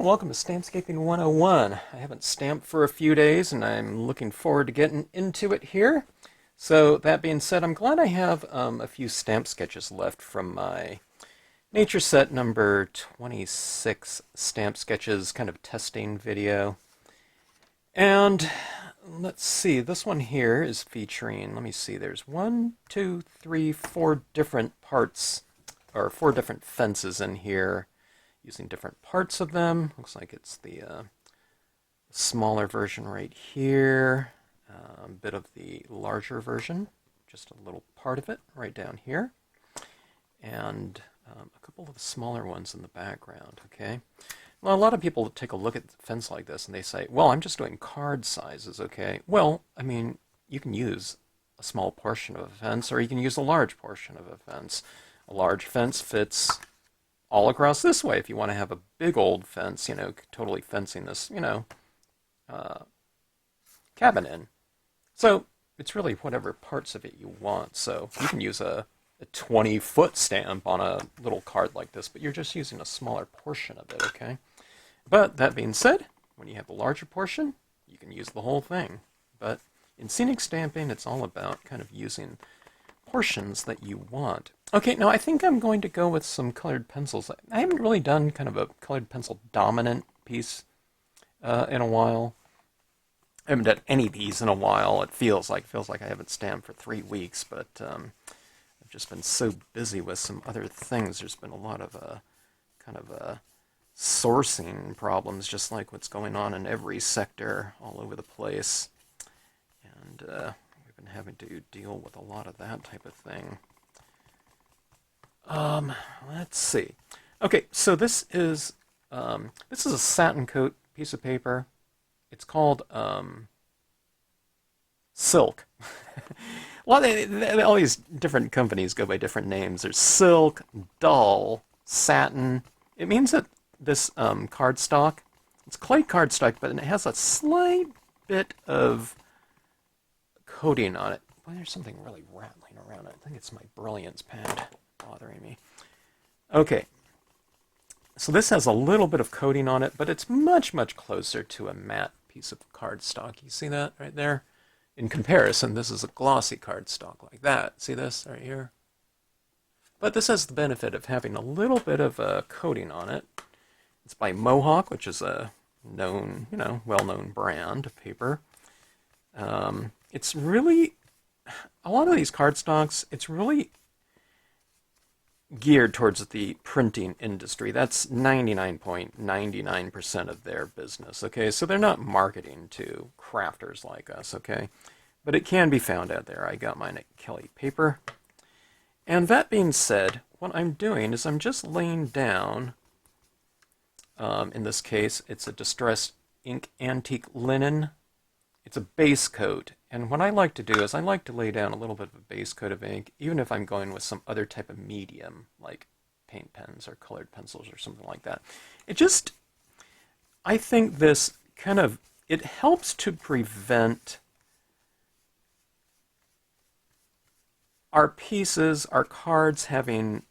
and welcome to Stampscaping 101. I haven't stamped for a few days and I'm looking forward to getting into it here. So that being said, I'm glad I have a few stamp sketches left from my nature set number 26 stamp sketches kind of testing video. And let's see, this one here is featuring, let me see, there's one, two, three, four different parts, or four different fences in here, using different parts of them. Looks like it's the smaller version right here, a bit of the larger version, just a little part of it right down here, and a couple of the smaller ones in the background, okay? Well, a lot of people take a look at the fence like this and they say, well, I'm just doing card sizes, okay? Well, I mean, you can use a small portion of a fence or you can use a large portion of a fence. A large fence fits all across this way if you want to have a big old fence, you know, totally fencing this, cabin in. So it's really whatever parts of it you want. So you can use a 20-foot stamp on a little card like this, but you're just using a smaller portion of it, okay? But that being said, when you have the larger portion, you can use the whole thing. But in scenic stamping, it's all about kind of using portions that you want. Okay, now I think I'm going to go with some colored pencils. I haven't really done kind of a colored pencil dominant piece in a while. I haven't done any piece in a while. It feels like I haven't stamped for 3 weeks, but I've just been so busy with some other things. There's been a lot of kind of sourcing problems, just like what's going on in every sector all over the place. And we've been having to deal with a lot of that type of thing. Let's see. Okay, so this is a satin coat piece of paper. It's called Silk. Well, all these different companies go by different names. There's Silk, Dull, Satin. It means that this cardstock, it's clay cardstock, but it has a slight bit of coating on it. Boy, there's something really rattling around it. I think it's my Brilliance pad bothering me. Okay, so this has a little bit of coating on it, but it's much, much closer to a matte piece of cardstock. You see that right there? In comparison, this is a glossy cardstock like that. See this right here? But this has the benefit of having a little bit of a coating on it. It's by Mohawk, which is a known, well-known brand of paper. It's really, a lot of these cardstocks, it's really geared towards the printing industry. That's 99.99% of their business, okay? So they're not marketing to crafters like us, okay? But it can be found out there. I got mine at Kelly Paper. And that being said, what I'm doing is I'm just laying down, in this case, it's a Distressed Ink Antique Linen. It's a base coat. And what I like to do is I like to lay down a little bit of a base coat of ink, even if I'm going with some other type of medium, like paint pens or colored pencils or something like that. I think this it helps to prevent our pieces, our cards having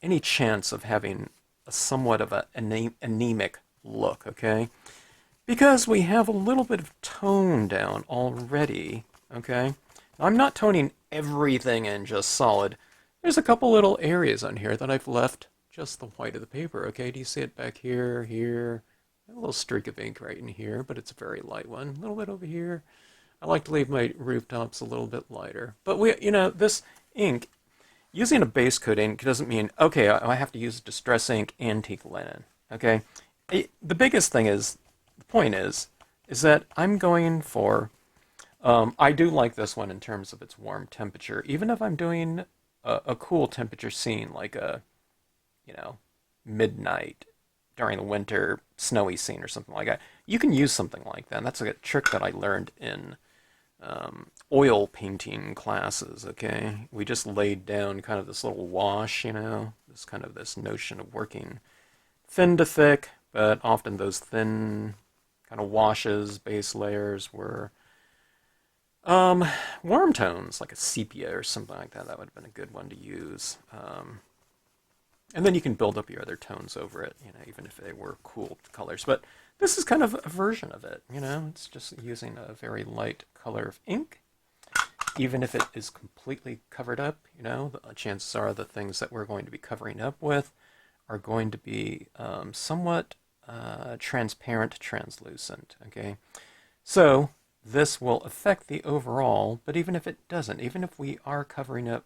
any chance of having a somewhat of an anemic look, okay? Because we have a little bit of tone down already, okay? I'm not toning everything in just solid. There's a couple little areas on here that I've left just the white of the paper, okay? Do you see it back here, here? A little streak of ink right in here, but it's a very light one. A little bit over here. I like to leave my rooftops a little bit lighter. But this ink, using a base coat ink doesn't mean, okay, I have to use Distress Ink Antique Linen, okay? The biggest thing is, the point is that I'm going for, I do like this one in terms of its warm temperature. Even if I'm doing a cool temperature scene, like a, midnight during the winter snowy scene or something like that, you can use something like that. And that's a trick that I learned in oil painting classes, okay? We just laid down kind of this little wash, this notion of working thin to thick, but often those thin kind of washes, base layers were warm tones, like a sepia or something like that. That would have been a good one to use. And then you can build up your other tones over it, even if they were cool colors. But this is kind of a version of it, It's just using a very light color of ink. Even if it is completely covered up, the chances are the things that we're going to be covering up with are going to be somewhat transparent, translucent, okay? So this will affect the overall, but even if it doesn't, even if we are covering it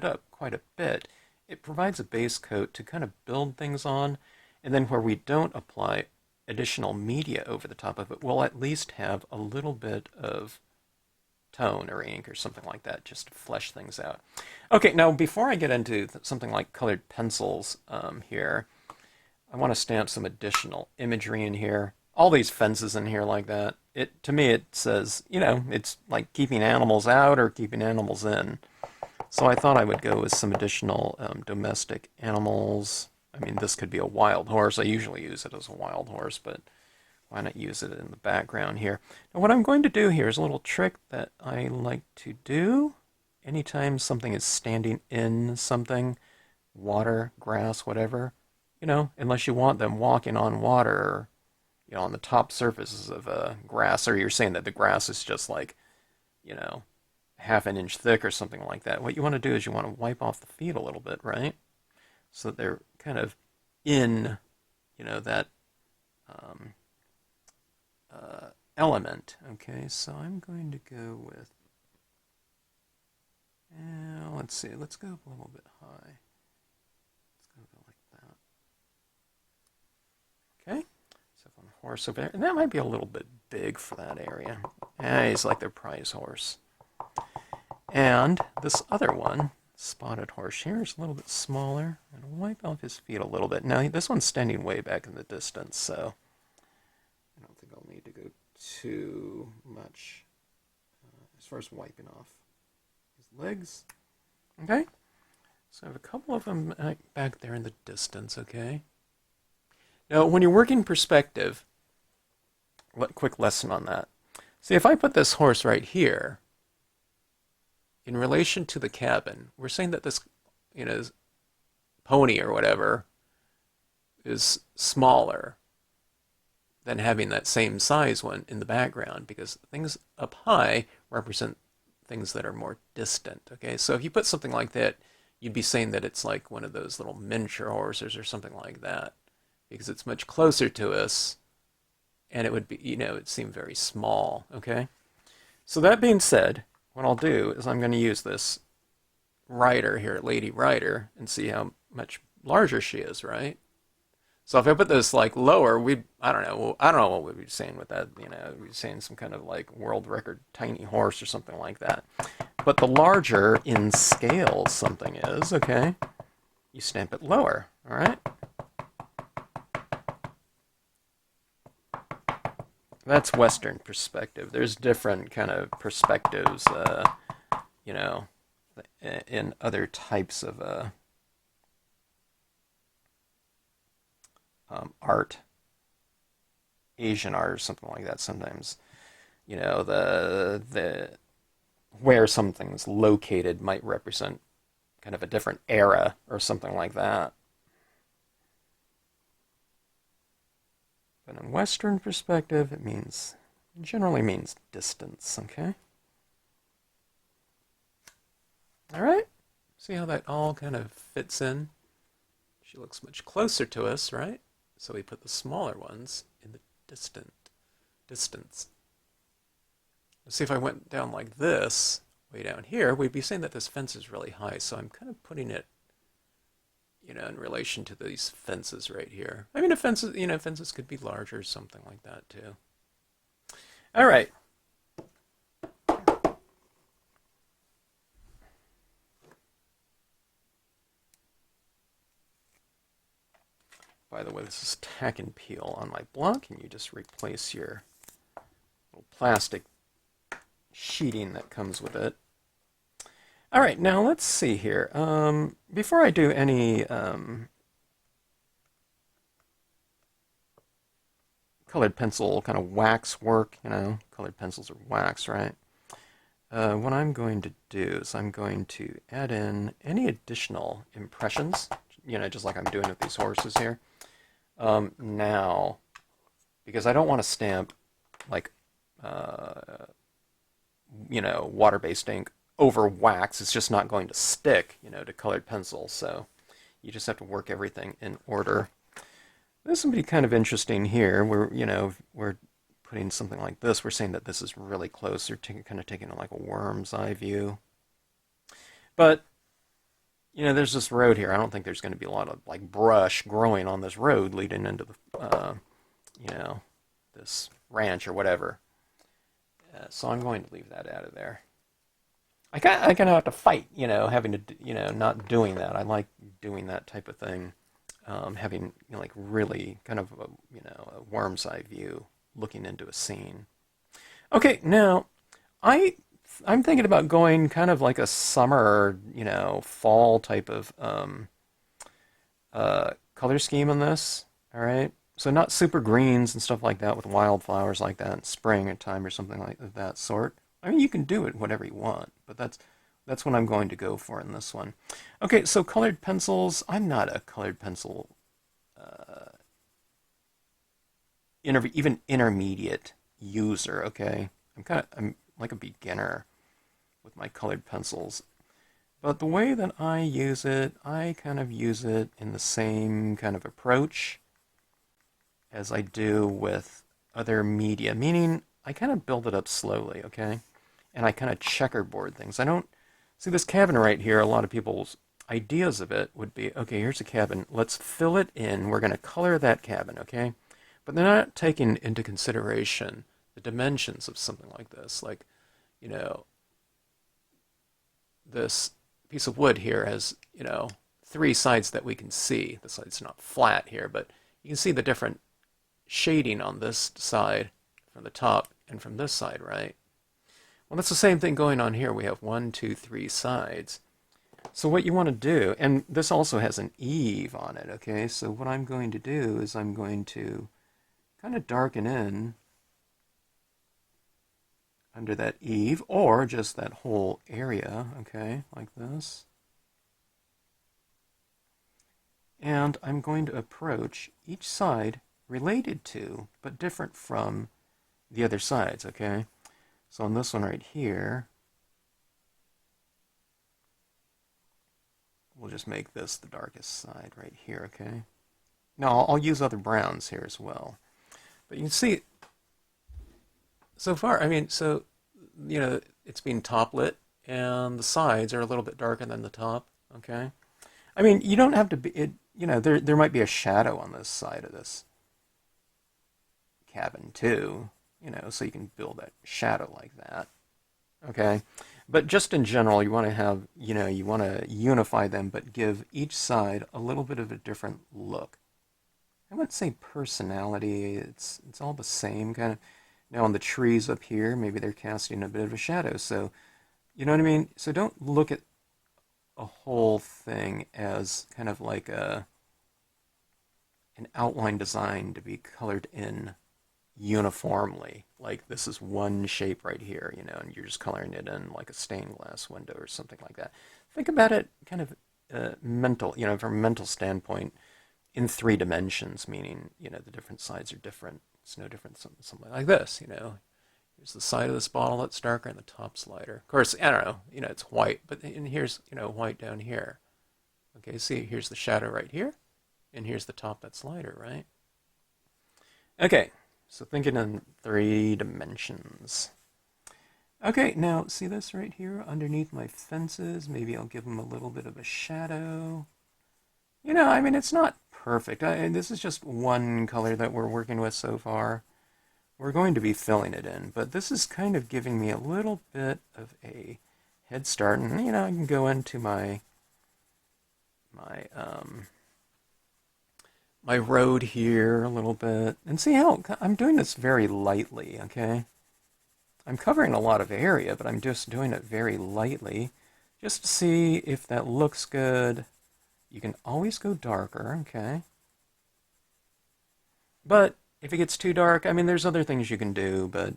up quite a bit, it provides a base coat to kind of build things on, and then where we don't apply additional media over the top of it, we'll at least have a little bit of tone or ink or something like that just to flesh things out. Okay, now before I get into something like colored pencils here, I want to stamp some additional imagery in here. All these fences in here like that. To me it says, it's like keeping animals out or keeping animals in. So I thought I would go with some additional domestic animals. I mean, this could be a wild horse. I usually use it as a wild horse, but why not use it in the background here? Now what I'm going to do here is a little trick that I like to do. Anytime something is standing in something, water, grass, whatever, unless you want them walking on water, on the top surfaces of grass, or you're saying that the grass is just like, half an inch thick or something like that. What you want to do is you want to wipe off the feet a little bit, right? So that they're kind of in, that element. Okay, so I'm going to go with, let's see, let's go a little bit high. Let's go like that. Okay, so on horse over there, and that might be a little bit big for that area. He's like their prize horse. And this other one, spotted horse here, is a little bit smaller. And I'll wipe off his feet a little bit. Now, this one's standing way back in the distance, so I don't think I'll need to go too much as far as wiping off his legs. Okay, so I have a couple of them back there in the distance, okay? Now, when you're working perspective, quick lesson on that. See, if I put this horse right here, in relation to the cabin, we're saying that this, pony or whatever is smaller than having that same size one in the background, because things up high represent things that are more distant, okay? So if you put something like that, you'd be saying that it's like one of those little miniature horses or something like that, because it's much closer to us, and it would be, it'd seem very small, okay? So that being said, what I'll do is I'm going to use this rider here, Lady Rider, and see how much larger she is, right? So if I put this like lower, I don't know what we'd be saying with that, we'd be saying some kind of like world record tiny horse or something like that. But the larger in scale something is, okay, you stamp it lower, all right? That's Western perspective. There's different kind of perspectives, in other types of art, Asian art or something like that. Sometimes, the where something's located might represent kind of a different era or something like that. But in Western perspective, it generally means distance, okay? All right, see how that all kind of fits in? She looks much closer to us, right? So we put the smaller ones in the distance. Let's see if I went down like this, way down here, we'd be saying that this fence is really high, so I'm kind of putting it in relation to these fences right here. I mean, fences could be larger, something like that too. All right. By the way, this is tack and peel on my block, and you just replace your little plastic sheeting that comes with it. All right, now let's see here. Before I do any colored pencil kind of wax work, colored pencils are wax, right? What I'm going to do is I'm going to add in any additional impressions, just like I'm doing with these horses here. Now, because I don't want to stamp like, water-based ink over wax. It's just not going to stick, to colored pencils. So you just have to work everything in order. This would be kind of interesting here. We're putting something like this. We're saying that this is really close. They're kind of taking like a worm's eye view. But, there's this road here. I don't think there's going to be a lot of like brush growing on this road leading into the, this ranch or whatever. So I'm going to leave that out of there. I kind of have to fight, having to, not doing that. I like doing that type of thing, having like really kind of a worm's eye view, looking into a scene. Okay, now I'm thinking about going kind of like a summer, fall type of color scheme on this. All right, so not super greens and stuff like that with wildflowers like that in spring or time or something like that sort. I mean, you can do it whatever you want, but that's what I'm going to go for in this one. Okay, so colored pencils. I'm not a colored pencil, even intermediate user. Okay, I'm like a beginner with my colored pencils. But the way that I use it, I kind of use it in the same kind of approach as I do with other media, meaning I kind of build it up slowly, okay? And I kind of checkerboard things. I don't see this cabin right here. A lot of people's ideas of it would be, okay, here's a cabin. Let's fill it in. We're going to color that cabin, okay? But they're not taking into consideration the dimensions of something like this. Like, this piece of wood here has, 3 sides that we can see. The side's not flat here, but you can see the different shading on this side from the top and from this side, right? Well, that's the same thing going on here. We have 1, 2, 3 sides. So what you want to do, and this also has an eave on it, okay? So what I'm going to do is I'm going to kind of darken in under that eave, or just that whole area, okay, like this. And I'm going to approach each side related to, but different from the other sides, okay? So on this one right here, we'll just make this the darkest side right here, okay? Now I'll use other browns here as well. But you can see, so far, I mean, so, it's being top lit, and the sides are a little bit darker than the top, okay? I mean, you don't have to be, there might be a shadow on this side of this cabin too, so you can build that shadow like that, okay? But just in general, you want to have, you want to unify them, but give each side a little bit of a different look. I wouldn't say personality, it's all the same kind of. Now on the trees up here, maybe they're casting a bit of a shadow, so, you know what I mean? So don't look at a whole thing as kind of like an outline design to be colored in uniformly. Like this is one shape right here, and you're just coloring it in like a stained glass window or something like that. Think about it kind of mental, from a mental standpoint, in 3 dimensions, meaning, the different sides are different. It's no different than something like this, Here's the side of this bottle that's darker and the top's lighter. Of course, I don't know, it's white, but and here's, white down here. Okay, see, here's the shadow right here, and here's the top that's lighter, right? Okay, so thinking in 3 dimensions. Okay, now see this right here underneath my fences? Maybe I'll give them a little bit of a shadow. I mean, it's not perfect. This is just one color that we're working with so far. We're going to be filling it in, but this is kind of giving me a little bit of a head start, and I can go into my road here a little bit, and see how I'm doing this very lightly, okay? I'm covering a lot of area, but I'm just doing it very lightly, just to see if that looks good. You can always go darker, okay? But if it gets too dark, I mean, there's other things you can do, but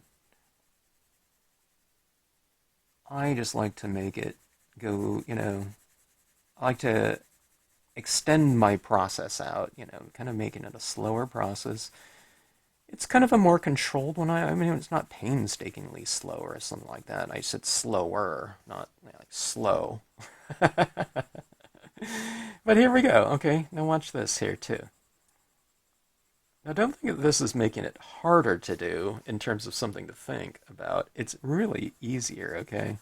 I just like to make it go, I like to extend my process out, kind of making it a slower process. It's kind of a more controlled one. I mean, it's not painstakingly slow or something like that. I said slower, not like slow. But here we go. Okay, now watch this here too. Now don't think that this is making it harder to do in terms of something to think about. It's really easier, okay?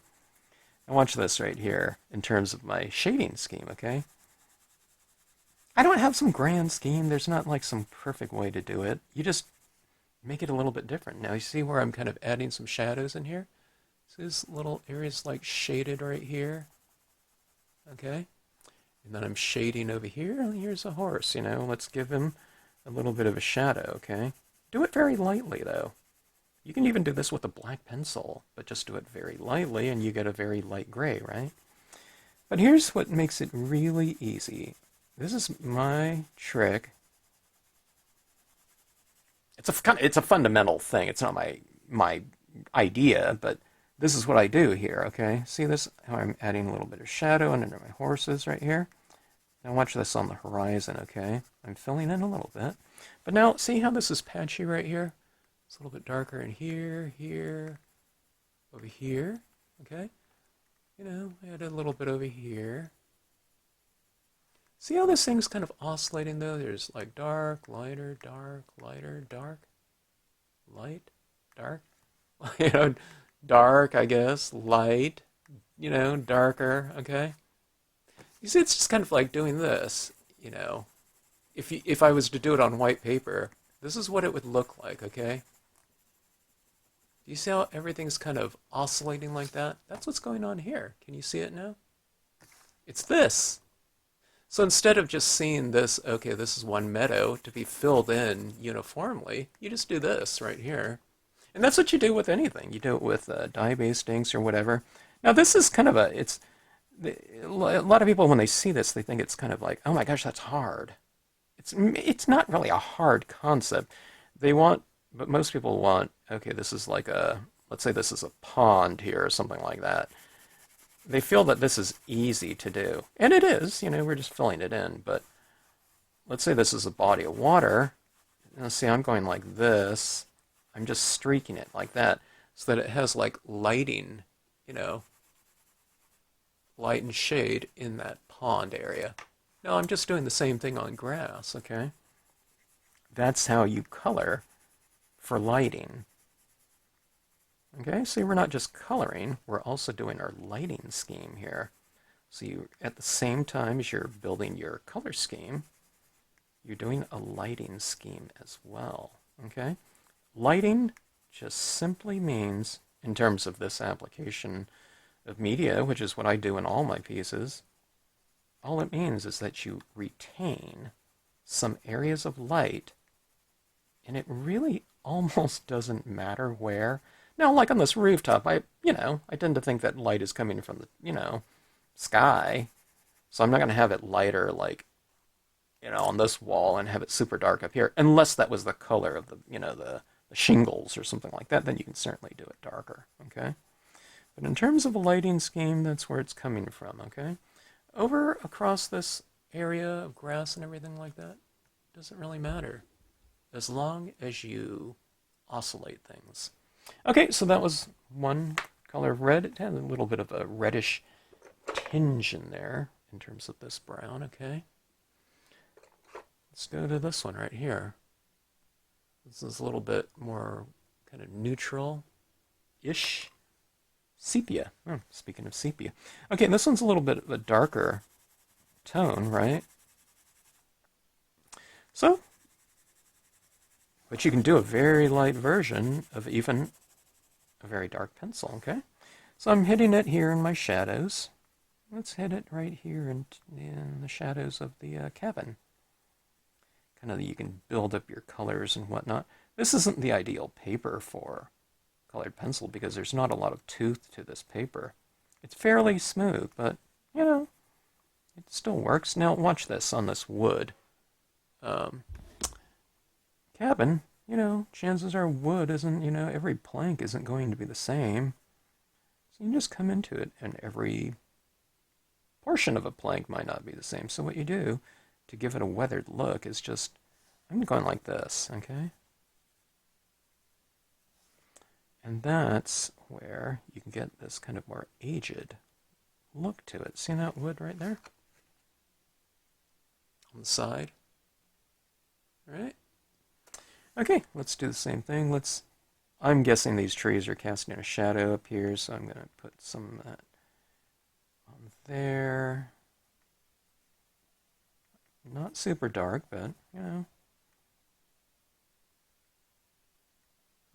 Now watch this right here in terms of my shading scheme, okay? I don't have some grand scheme. There's not like some perfect way to do it. You just make it a little bit different. Now you see where I'm kind of adding some shadows in here? So these little areas like shaded right here, okay? And then I'm shading over here, and here's a horse, Let's give him a little bit of a shadow, okay? Do it very lightly, though. You can even do this with a black pencil, but just do it very lightly, and you get a very light gray, right? But here's what makes it really easy. This is my trick. It's a fundamental thing. It's not my idea, but this is what I do here, okay? See this? How I'm adding a little bit of shadow under my horses right here? Now watch this on the horizon, okay? I'm filling in a little bit. But now, see how this is patchy right here? It's a little bit darker in here, here, over here, okay? Add a little bit over here. See how this thing's kind of oscillating, though? There's like dark, lighter, dark, lighter, dark, light, dark, dark, I guess, light, darker, okay? You see, it's just kind of like doing this, If I was to do it on white paper, this is what it would look like, okay? Do you see how everything's kind of oscillating like that? That's what's going on here. Can you see it now? It's this. So instead of just seeing this, okay, this is one meadow to be filled in uniformly, you just do this right here. And that's what you do with anything. You do it with dye-based inks or whatever. Now this is kind of a lot of people, when they see this, they think it's kind of like, oh my gosh, that's hard. It's not really a hard concept. But most people want, okay, this is like let's say this is a pond here or something like that. They feel that this is easy to do. And it is, we're just filling it in. But let's say this is a body of water. Now see, I'm going like this. I'm just streaking it like that so that it has like lighting, light and shade in that pond area. Now I'm just doing the same thing on grass, okay? That's how you color for lighting. Okay, see, we're not just coloring, we're also doing our lighting scheme here. So you, at the same time as you're building your color scheme, you're doing a lighting scheme as well, okay? Lighting just simply means, in terms of this application of media, which is what I do in all my pieces, all it means is that you retain some areas of light, and it really almost doesn't matter where. Now, like on this rooftop, I tend to think that light is coming from the, sky. So I'm not going to have it lighter, like, on this wall and have it super dark up here. Unless that was the color of the, the shingles or something like that, then you can certainly do it darker, okay? But in terms of a lighting scheme, that's where it's coming from, okay? Over across this area of grass and everything like that, doesn't really matter. As long as you oscillate things. Okay, so that was one color of red. It had a little bit of a reddish tinge in there in terms of this brown, okay? Let's go to this one right here. This is a little bit more kind of neutral-ish. Sepia. Oh, speaking of sepia. Okay, this one's a little bit of a darker tone, right? So, but you can do a very light version of even a very dark pencil, okay? So I'm hitting it here in my shadows. Let's hit it right here in the shadows of the cabin. Kind of, you can build up your colors and whatnot. This isn't the ideal paper for colored pencil because there's not a lot of tooth to this paper. It's fairly smooth, but, it still works. Now watch this on this wood. Cabin, chances are wood isn't, every plank isn't going to be the same. So you just come into it in every portion of a plank might not be the same. So what you do to give it a weathered look is just, I'm going like this, okay? And that's where you can get this kind of more aged look to it. See that wood right there? On the side. All right? Okay, let's do the same thing. I'm guessing these trees are casting a shadow up here, so I'm going to put some of that on there. Not super dark, but, you know,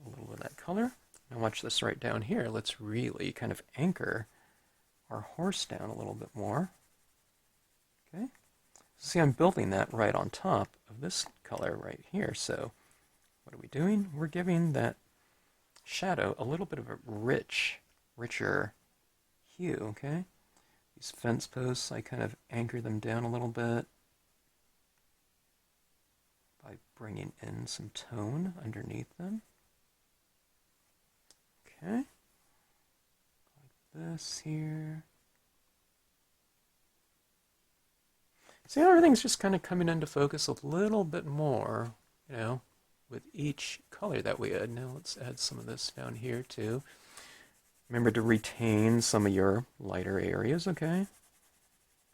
a little bit of that color. Now watch this right down here. Let's really kind of anchor our horse down a little bit more. Okay. See, I'm building that right on top of this color right here. So what are we doing? We're giving that shadow a little bit of a richer hue, okay? These fence posts, I kind of anchor them down a little bit by bringing in some tone underneath them. Okay, like this here. See how everything's just kind of coming into focus a little bit more, you know, with each color that we add. Now let's add some of this down here too. Remember to retain some of your lighter areas, okay?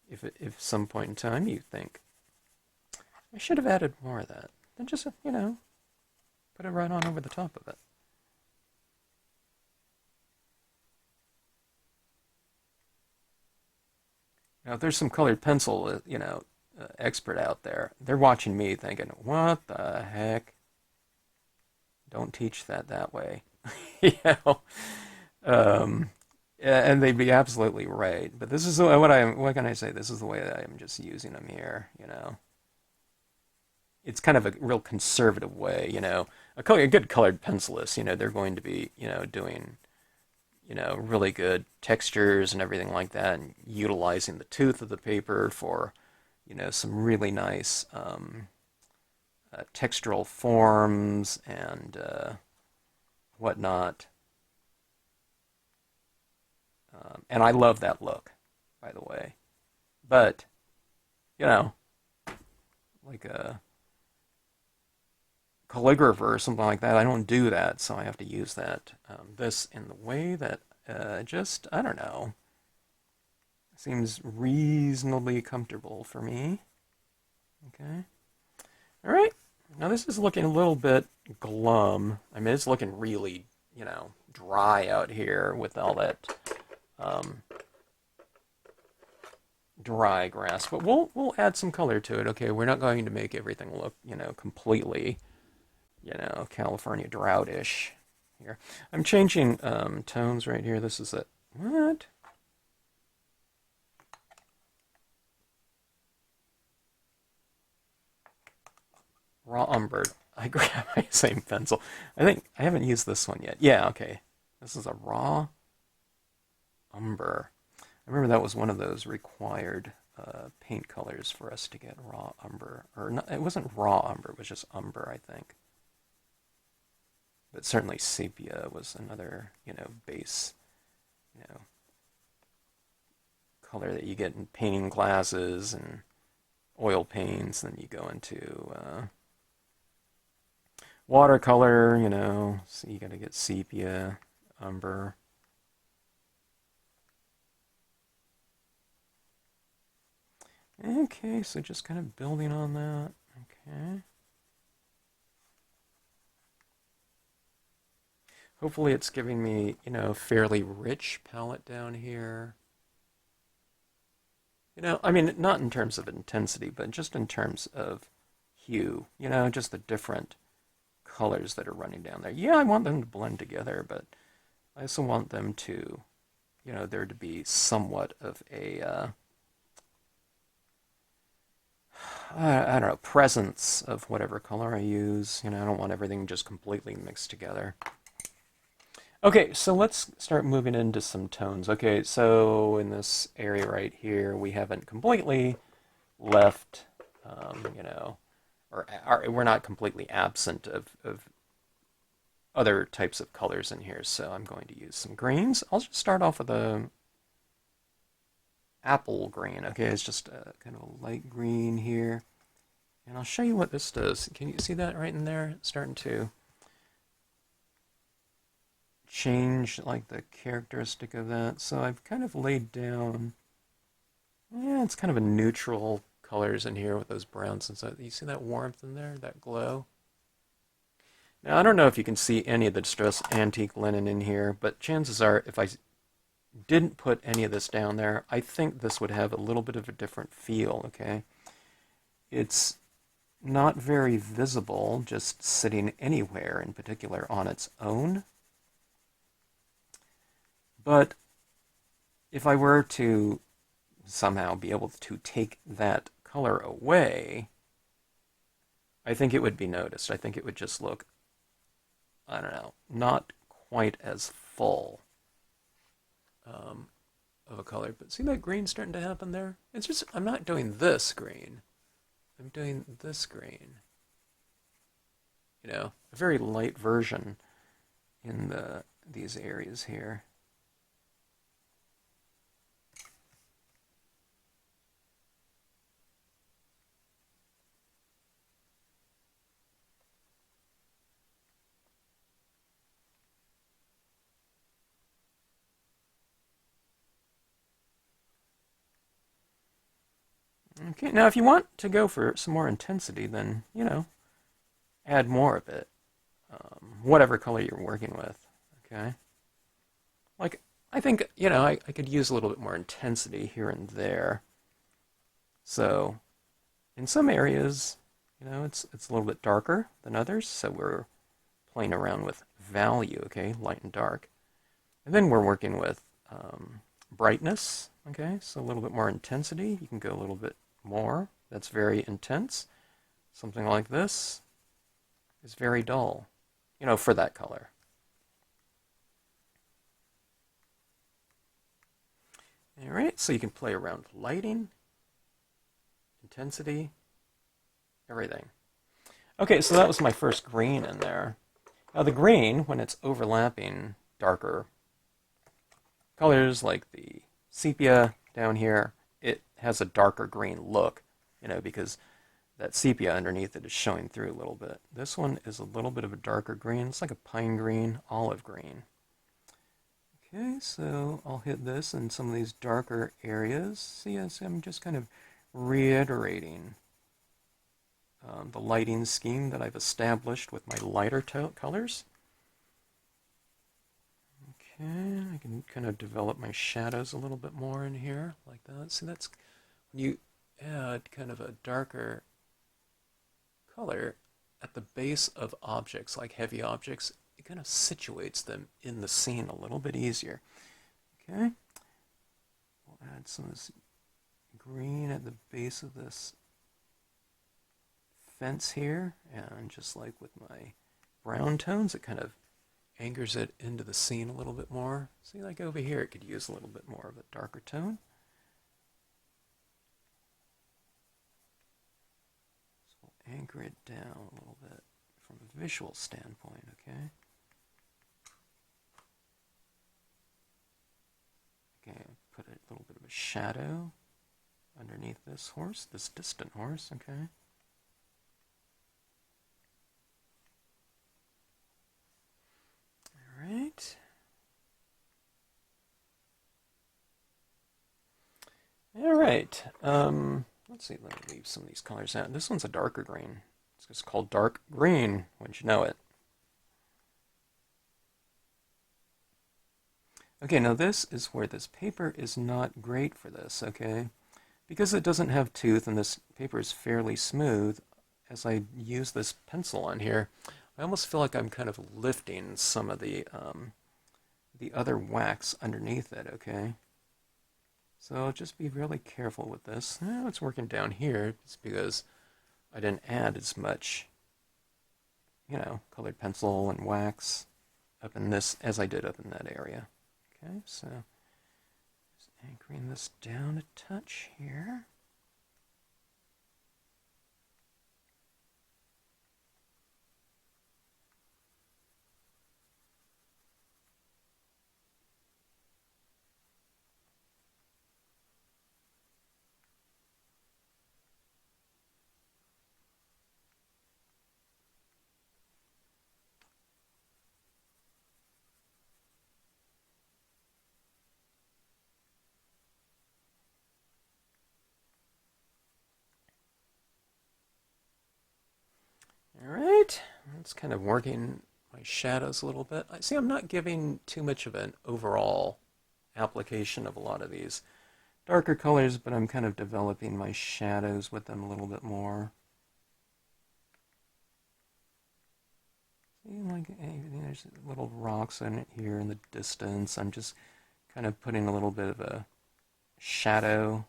If some point in time you think, I should have added more of that, then just, you know, put it right on over the top of it. Now, if there's some colored pencil, you know, expert out there, they're watching me thinking, what the heck? Don't teach that way. You know? And they'd be absolutely right. But this is what can I say? This is the way that I'm just using them here, you know. It's kind of a real conservative way, you know. A good colored pencilist, you know, they're going to be, you know, doing, you know, really good textures and everything like that, and utilizing the tooth of the paper for, you know, some really nice textural forms and whatnot. And I love that look, by the way. But, you know, like a calligrapher or something like that, I don't do that, so I have to use that this in the way that just, I don't know, seems reasonably comfortable for me. Okay. All right. Now this is looking a little bit glum. I mean, it's looking really, you know, dry out here with all that dry grass. But we'll add some color to it. Okay, we're not going to make everything look, you know, completely, you know, California drought-ish here. I'm changing tones right here. This is a what? Raw umber. I grabbed my same pencil. I think I haven't used this one yet. Yeah, okay. This is a raw umber. I remember that was one of those required paint colors for us to get raw umber. Or not, it wasn't raw umber, it was just umber, I think. But certainly sepia was another, you know, base, you know, color that you get in painting glasses and oil paints. Then you go into watercolor, you know, so you got to get sepia, umber. Okay, so just kind of building on that. Okay. Hopefully it's giving me, you know, fairly rich palette down here. You know, I mean, not in terms of intensity, but just in terms of hue. You know, just the different colors that are running down there. Yeah, I want them to blend together, but I also want them to, you know, there to be somewhat of a, I don't know, presence of whatever color I use. You know, I don't want everything just completely mixed together. Okay, so let's start moving into some tones. Okay, so in this area right here, we haven't completely left, you know, or we're not completely absent of other types of colors in here. So I'm going to use some greens. I'll just start off with a apple green. Okay, it's just a kind of a light green here. And I'll show you what this does. Can you see that right in there? It's starting to change like the characteristic of that. So I've kind of laid down, yeah, it's kind of a neutral colors in here with those browns and stuff. You see that warmth in there, that glow? Now, I don't know if you can see any of the distressed antique linen in here, but chances are if I didn't put any of this down there, I think this would have a little bit of a different feel, okay? It's not very visible just sitting anywhere in particular on its own. But if I were to somehow be able to take that color away, I think it would be noticed. I think it would just look, I don't know, not quite as full of a color. But see that green starting to happen there? It's just, I'm not doing this green. I'm doing this green. You know, a very light version in these areas here. Okay, now if you want to go for some more intensity, then, you know, add more of it. Whatever color you're working with, okay? Like, I think, you know, I could use a little bit more intensity here and there. So, in some areas, you know, it's a little bit darker than others, so we're playing around with value, okay, light and dark. And then we're working with brightness, okay, so a little bit more intensity. You can go a little bit more. That's very intense. Something like this is very dull, you know, for that color. All right, so you can play around with lighting, intensity, everything. Okay, so that was my first green in there. Now the green, when it's overlapping darker colors like the sepia down here, it has a darker green look, you know, because that sepia underneath it is showing through a little bit. This one is a little bit of a darker green. It's like a pine green, olive green. Okay, so I'll hit this in some of these darker areas. See, I'm just kind of reiterating the lighting scheme that I've established with my lighter colors. Okay, I can kind of develop my shadows a little bit more in here, like that. See, that's when you add kind of a darker color at the base of objects, like heavy objects, it kind of situates them in the scene a little bit easier. Okay, we'll add some of this green at the base of this fence here, and just like with my brown tones, it kind of anchors it into the scene a little bit more. See, like over here, it could use a little bit more of a darker tone. So we'll anchor it down a little bit from a visual standpoint, okay? Okay, put a little bit of a shadow underneath this horse, this distant horse, okay? Alright. Alright, let's see, let me leave some of these colors out. This one's a darker green. It's just called dark green, wouldn't you know it? Okay, now this is where this paper is not great for this, okay? Because it doesn't have tooth and this paper is fairly smooth, as I use this pencil on here, I almost feel like I'm kind of lifting some of the other wax underneath it, okay? So just be really careful with this. Now it's working down here. It's because I didn't add as much, you know, colored pencil and wax up in this as I did up in that area. Okay, so just anchoring this down a touch here. It's kind of working my shadows a little bit. I see I'm not giving too much of an overall application of a lot of these darker colors, but I'm kind of developing my shadows with them a little bit more. See, like, there's little rocks in it here in the distance. I'm just kind of putting a little bit of a shadow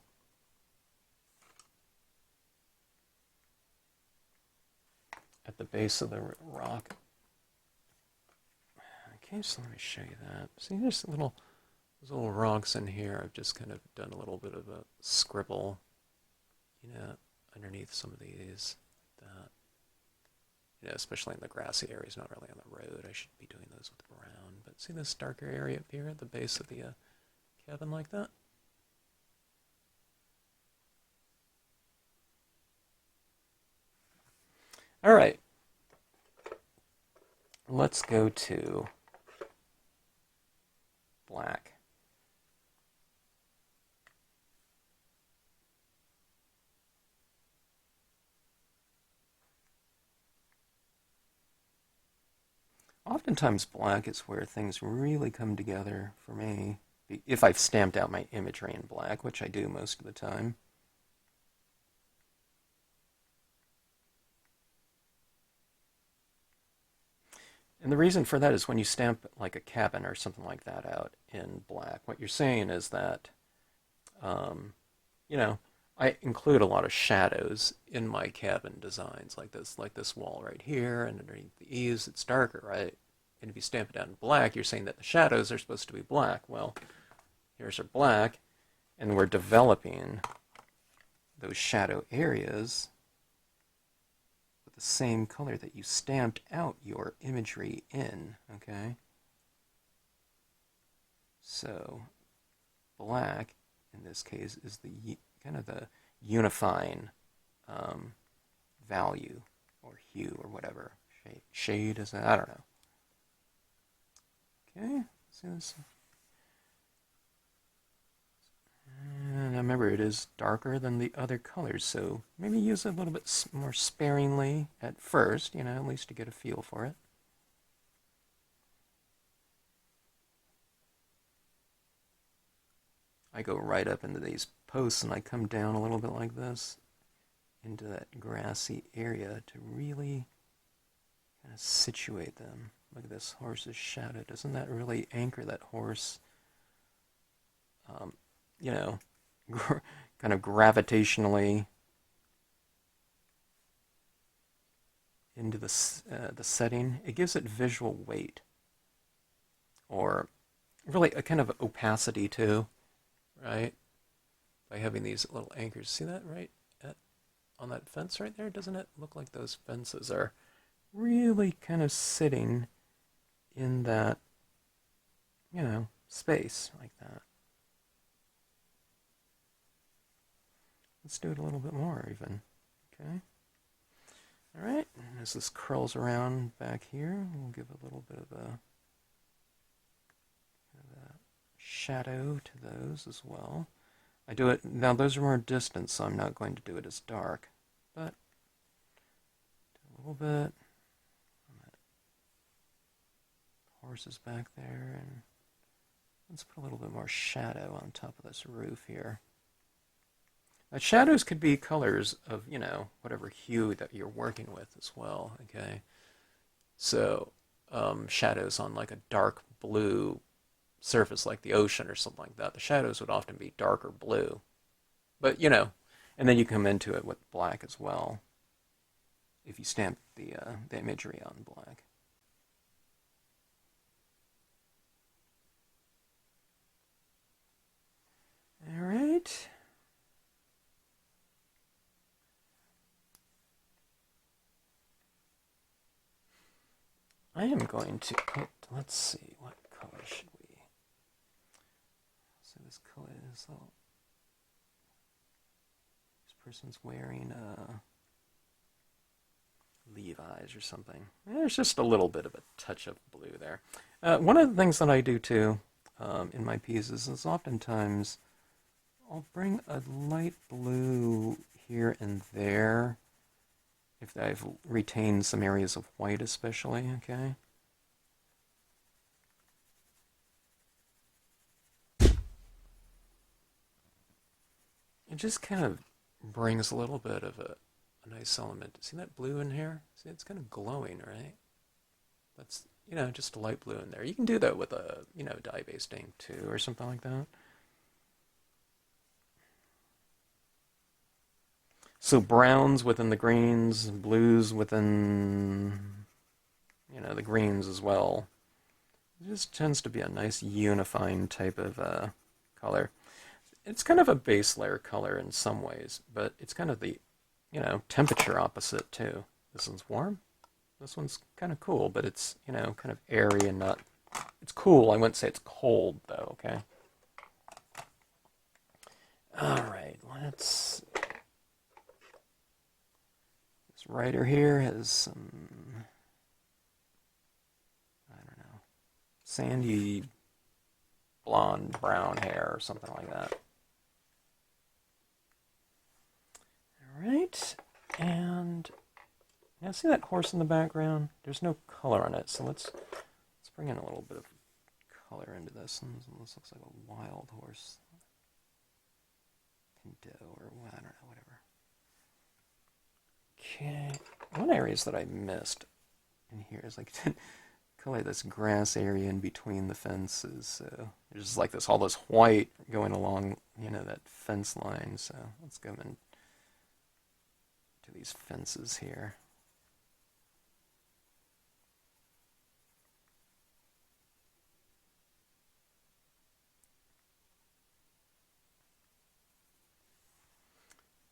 at the base of the rock. Okay, so let me show you that. See, there's those little rocks in here. I've just kind of done a little bit of a scribble, underneath some of these. Like that. Especially in the grassy areas, not really on the road. I should be doing those with brown. But see this darker area up here at the base of the cabin like that? All right. Let's go to black. Oftentimes black is where things really come together for me, if I've stamped out my imagery in black, which I do most of the time. And the reason for that is when you stamp like a cabin or something like that out in black, what you're saying is that, you know, I include a lot of shadows in my cabin designs, like this wall right here, and underneath the eaves, it's darker, right? And if you stamp it out in black, you're saying that the shadows are supposed to be black. Well, here's our black, and we're developing those shadow areas with the same color that you stamped out your imagery in, okay? So, black, in this case, is the kind of the unifying value or hue or whatever. Shade is that? I don't know. Okay, see this? And remember, it is darker than the other colors, so maybe use it a little bit more sparingly at first, at least to get a feel for it. I go right up into these posts and I come down a little bit like this into that grassy area to really kind of situate them. Look at this horse's shadow. Doesn't that really anchor that horse, kind of gravitationally into the setting? It gives it visual weight, or really a kind of opacity too, right? By having these little anchors. See that right on that fence right there? Doesn't it look like those fences are really kind of sitting in that, space like that? Let's do it a little bit more even. Okay. All right. And as this curls around back here, we'll give a little bit of a shadow to those as well. I do it now. Those are more distant, so I'm not going to do it as dark, but do a little bit. Horses back there, and let's put a little bit more shadow on top of this roof here. Now, shadows could be colors of, whatever hue that you're working with as well, okay? So, shadows on like a dark blue surface like the ocean or something like that, the shadows would often be darker blue. But, and then you come into it with black as well, if you stamp the imagery on black. All right. I am going to put, let's see, what color should we? So this color is little, this person's wearing Levi's or something. There's just a little bit of a touch of blue there. One of the things that I do too in my pieces is oftentimes I'll bring a light blue here and there if I've retained some areas of white especially, okay? It just kind of brings a little bit of a nice element. See that blue in here? See, it's kind of glowing, right? That's, just a light blue in there. You can do that with a, dye-based ink too, or something like that. So browns within the greens, blues within, the greens as well. It just tends to be a nice unifying type of color. It's kind of a base layer color in some ways, but it's kind of the, temperature opposite too. This one's warm. This one's kind of cool, but it's, kind of airy and not... It's cool. I wouldn't say it's cold, though, okay? All right, let's... This writer here has some... I don't know. Sandy blonde brown hair or something like that. All right, and... Now see that horse in the background? There's no color on it, so let's bring in a little bit of color into this. And this looks like a wild horse. Doe or I don't know, whatever. Okay, one areas that I missed in here is like color this grass area in between the fences. So there's just like all this white going along, that fence line. So let's go into these fences here.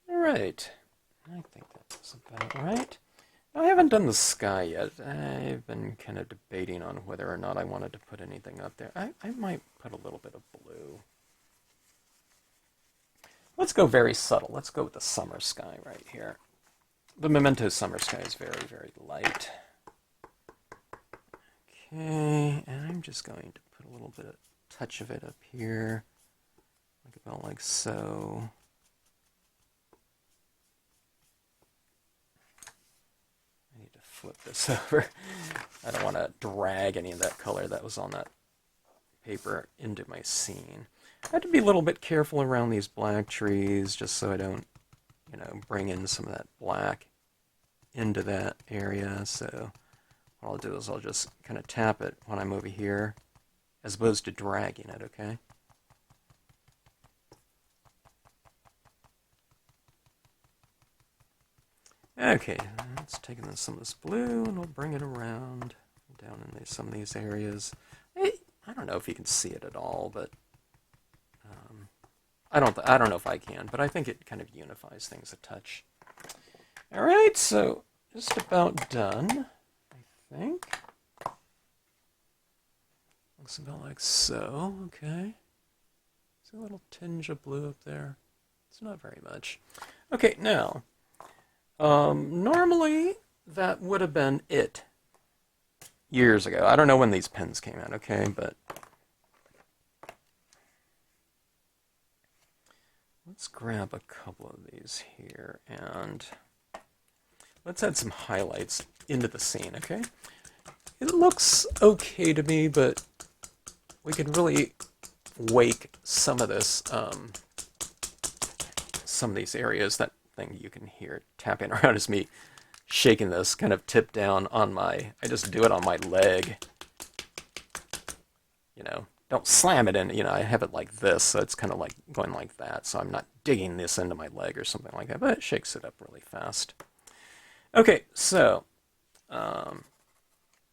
Right. I think that's about right. Now, I haven't done the sky yet. I've been kind of debating on whether or not I wanted to put anything up there. I might put a little bit of blue. Let's go very subtle. Let's go with the summer sky right here. The Memento summer sky is very, very light. Okay, and I'm just going to put a little bit of touch of it up here. Like about like so. Flip this over. I don't want to drag any of that color that was on that paper into my scene. I have to be a little bit careful around these black trees just so I don't, bring in some of that black into that area. So what I'll do is I'll just kind of tap it when I'm over here as opposed to dragging it, okay? Okay, let's take in some of this blue and we'll bring it around down in some of these areas. I don't know if you can see it at all, but I don't know if I can, but I think it kind of unifies things a touch. All right, so just about done, I think. Looks about like so, okay. See a little tinge of blue up there? It's not very much. Okay, now... normally, that would have been it years ago. I don't know when these pens came out, okay, but let's grab a couple of these here and let's add some highlights into the scene, okay? It looks okay to me, but we could really wake some of this, some of these areas. That thing you can hear tapping around is me shaking this kind of tip down on my, I just do it on my leg. Don't slam it in, I have it like this, so it's kind of like going like that, so I'm not digging this into my leg or something like that, but it shakes it up really fast. Okay, so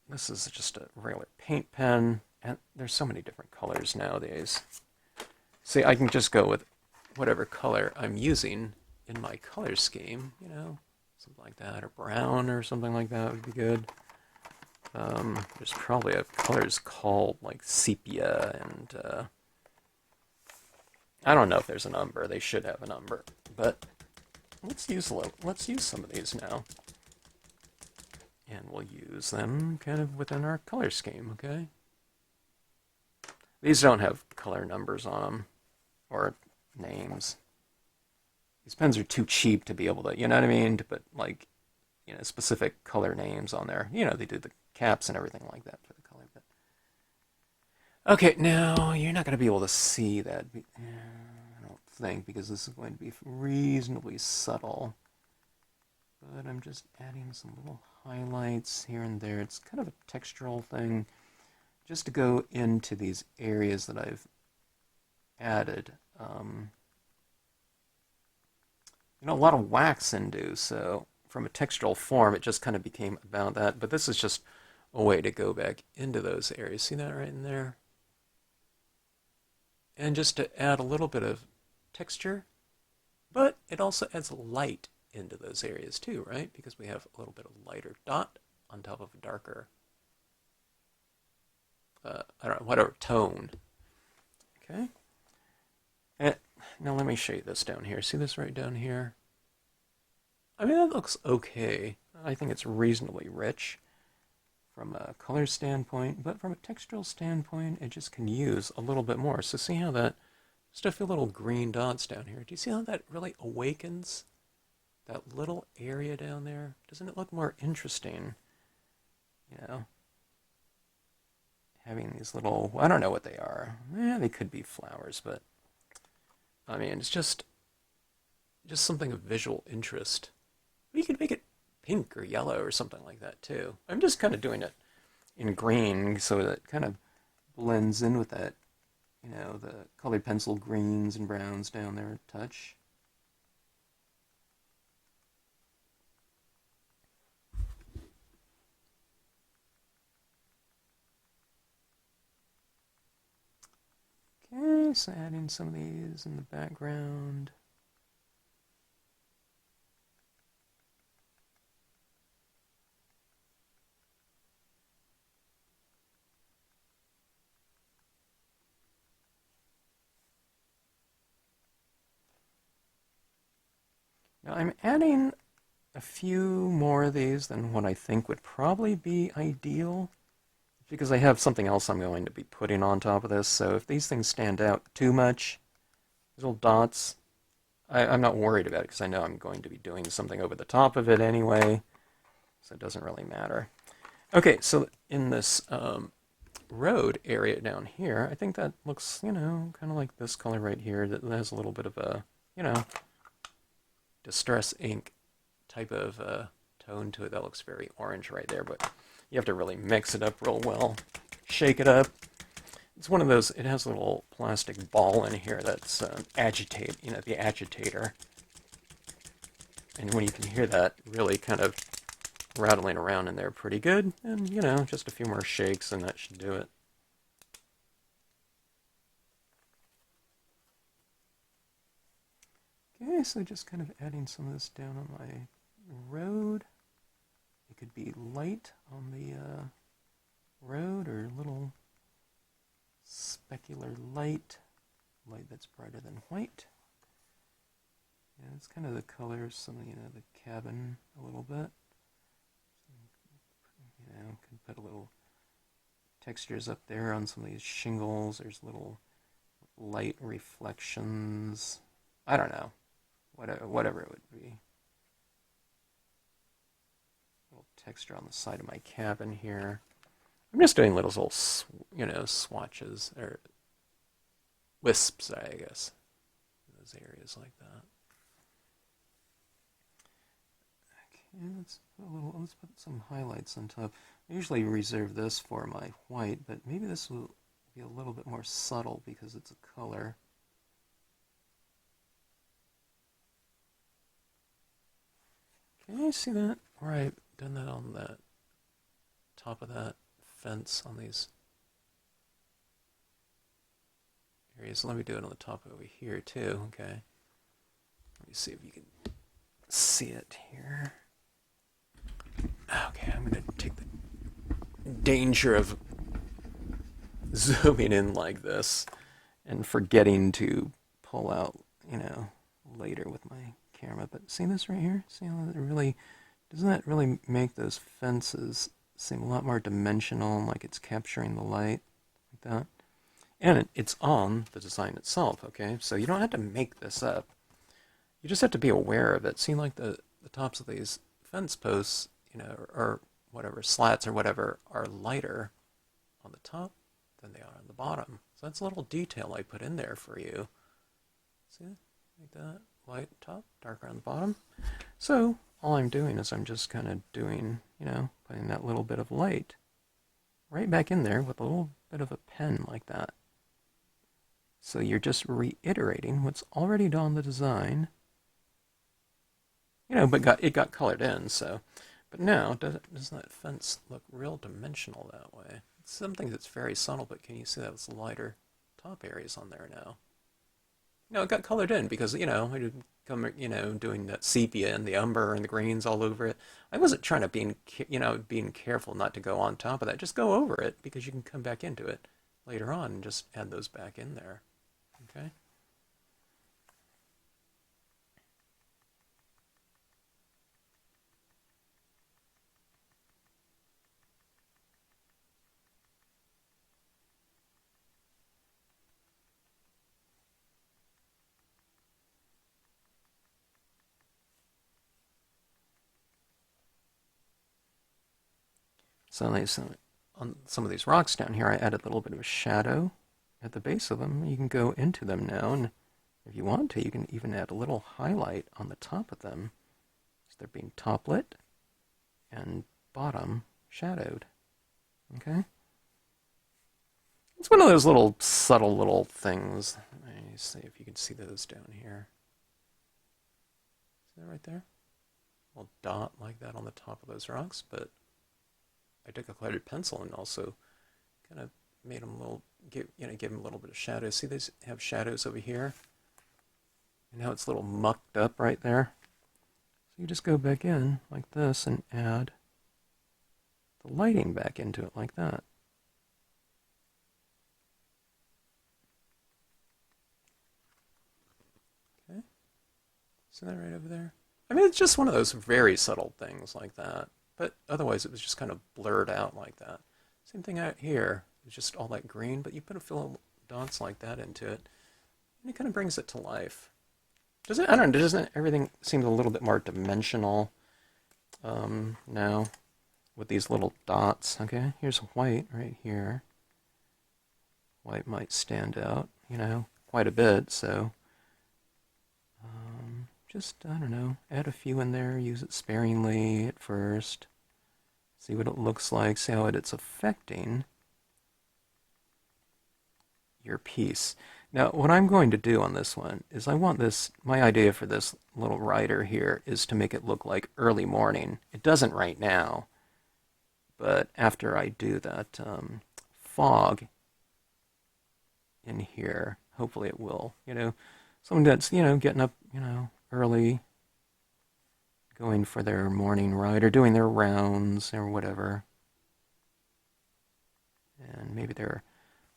this is just a regular paint pen, and there's so many different colors nowadays. See, I can just go with whatever color I'm using in my color scheme, something like that, or brown or something like that would be good. There's probably a colors called like sepia, and I don't know if there's a number. They should have a number, but let's use some of these now, and we'll use them kind of within our color scheme. Okay. These don't have color numbers on them or names. These pens are too cheap to be able to, you know what I mean? To put like specific color names on there. They do the caps and everything like that for the color. But okay, now you're not going to be able to see that. I don't think, because this is going to be reasonably subtle. But I'm just adding some little highlights here and there. It's kind of a textural thing, just to go into these areas that I've added. A lot of wax into, so from a textural form, it just kind of became about that. But this is just a way to go back into those areas. See that right in there? And just to add a little bit of texture, but it also adds light into those areas too, right? Because we have a little bit of lighter dot on top of a darker, I don't know, whatever tone. Okay. And now let me show you this down here. See this right down here? I mean, that looks okay. I think it's reasonably rich from a color standpoint, but from a textural standpoint, it just can use a little bit more. So see how that, just a few little green dots down here. Do you see how that really awakens that little area down there? Doesn't it look more interesting? Having these little, I don't know what they are. They could be flowers, but I mean, it's just something of visual interest. You could make it pink or yellow or something like that too. I'm just kind of doing it in green so that it kind of blends in with that, the colored pencil greens and browns down there a touch. Okay, so adding some of these in the background. Now I'm adding a few more of these than what I think would probably be ideal, because I have something else I'm going to be putting on top of this. So if these things stand out too much, these little dots, I'm not worried about it because I know I'm going to be doing something over the top of it anyway, so it doesn't really matter. Okay, so in this road area down here, I think that looks, kind of like this color right here that has a little bit of a, distress ink type of tone to it. That looks very orange right there, but you have to really mix it up real well. Shake it up. It's one of those, it has a little plastic ball in here that's the agitator. And when you can hear that really kind of rattling around in there pretty good, and, just a few more shakes and that should do it. Okay, so just kind of adding some of this down on my road. It could be light on the road, or a little specular light that's brighter than white. Yeah, it's kind of the color of some of the cabin a little bit. Can put a little textures up there on some of these shingles. There's little light reflections. I don't know. Whatever it would be. Little texture on the side of my cabin here. I'm just doing little, swatches, or wisps, I guess, in those areas like that. Okay, let's put some highlights on top. I usually reserve this for my white, but maybe this will be a little bit more subtle because it's a color. Can you see that? Where I've done that on that top of that fence on these areas. Let me do it on the top over here too. Okay. Let me see if you can see it here. Okay, I'm going to take the danger of zooming in like this and forgetting to pull out, later with my camera. But see this right here? See how that really, doesn't that really make those fences seem a lot more dimensional and like it's capturing the light like that? And it's on the design itself, okay? So you don't have to make this up. You just have to be aware of it. See, like the tops of these fence posts, or whatever, slats or whatever, are lighter on the top than they are on the bottom. So that's a little detail I put in there for you. See, like that, light top, darker on the bottom. So all I'm doing is I'm just kind of doing, putting that little bit of light right back in there with a little bit of a pen like that. So you're just reiterating what's already done in the design, but it got colored in, so. But now, doesn't that fence look real dimensional that way? It's something that's very subtle, but can you see those lighter top areas on there now? It got colored in because, I did come, doing that sepia and the umber and the greens all over it. I wasn't trying to being careful not to go on top of that. Just go over it because you can come back into it later on and just add those back in there. Okay? So on some of these rocks down here, I added a little bit of a shadow at the base of them. You can go into them now, and if you want to, you can even add a little highlight on the top of them. So they're being top lit and bottom shadowed. Okay? It's one of those little subtle little things. Let me see if you can see those down here. See that right there? A little dot like that on the top of those rocks, but I took a colored pencil and also kind of made them give them a little bit of shadow. See, these have shadows over here, and now it's a little mucked up right there. So you just go back in like this and add the lighting back into it like that. Okay, see that right over there? I mean, it's just one of those very subtle things like that. But otherwise, it was just kind of blurred out like that. Same thing out here. It's just all that green, but you put a few dots like that into it, and it kind of brings it to life. I don't know, doesn't everything seem a little bit more dimensional now with these little dots? Okay, here's white right here. White might stand out, quite a bit, so just, I don't know, add a few in there, use it sparingly at first, see what it looks like, see how it's affecting your piece. Now, what I'm going to do on this one is my idea for this little rider here is to make it look like early morning. It doesn't right now, but after I do that fog in here, hopefully it will, someone that's, getting up, early, going for their morning ride or doing their rounds or whatever. And maybe they're